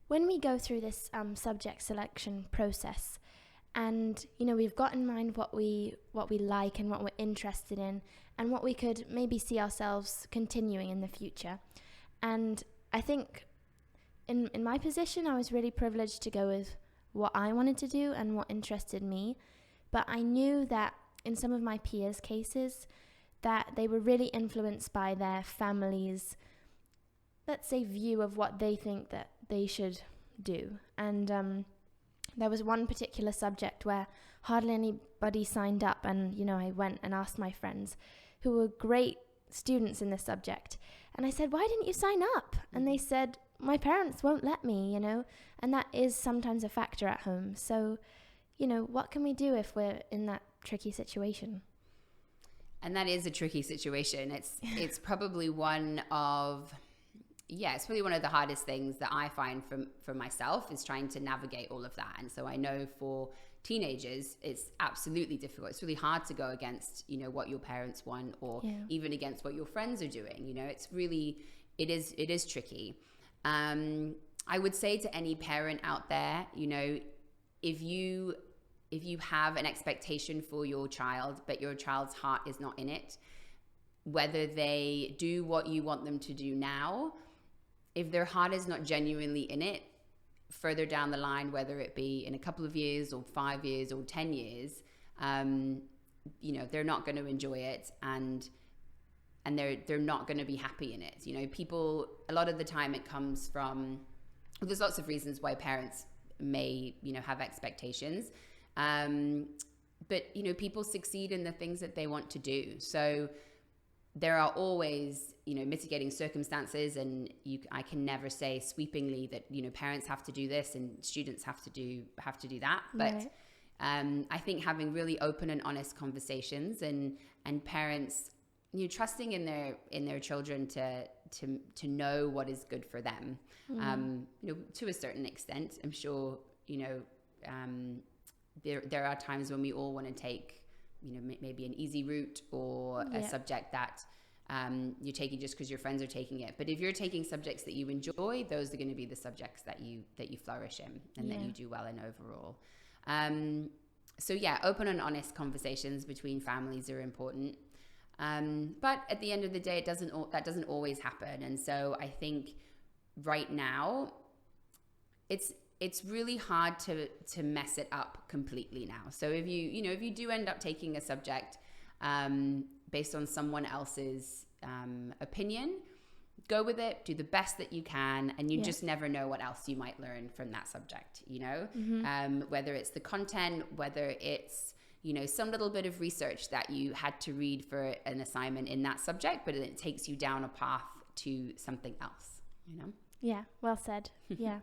when we go through this subject selection process, and we've got in mind what we like and what we're interested in, and what we could maybe see ourselves continuing in the future. And I think in my position, I was really privileged to go with what I wanted to do and what interested me. But I knew that in some of my peers' cases, that they were really influenced by their family's, let's say, view of what they think that they should do. And there was one particular subject where hardly anybody signed up, and I went and asked my friends who were great students in this subject, and I said, why didn't you sign up? And they said, my parents won't let me, and that is sometimes a factor at home. So what can we do if we're in that tricky situation? And that is a tricky situation. It's probably one of it's probably one of the hardest things that I find for myself, is trying to navigate all of that. And so I know for teenagers, it's absolutely difficult. It's really hard to go against, what your parents want, or even against what your friends are doing. It's really, it is tricky. I would say to any parent out there, if you have an expectation for your child, but your child's heart is not in it, whether they do what you want them to do now, if their heart is not genuinely in it, further down the line, whether it be in a couple of years or 5 years or 10 years, they're not going to enjoy it, and they're not going to be happy in it. People, a lot of the time it comes from, there's lots of reasons why parents may, have expectations. But people succeed in the things that they want to do. So there are always, mitigating circumstances, and I can never say sweepingly that, parents have to do this and students have to do that. But Right. I think having really open and honest conversations, and parents, trusting in their children to know what is good for them, to a certain extent. I'm sure, there are times when we all want to take, maybe an easy route, or a subject that you're taking just because your friends are taking it. But if you're taking subjects that you enjoy, those are going to be the subjects that you flourish in, and that you do well in overall. So open and honest conversations between families are important. But at the end of the day, that doesn't always happen. And so I think right now it's really hard to mess it up completely now. So if you do end up taking a subject based on someone else's opinion, go with it, do the best that you can, and you just never know what else you might learn from that subject, whether it's the content, whether it's, some little bit of research that you had to read for an assignment in that subject, but it takes you down a path to something else, Yeah, well said. Yeah.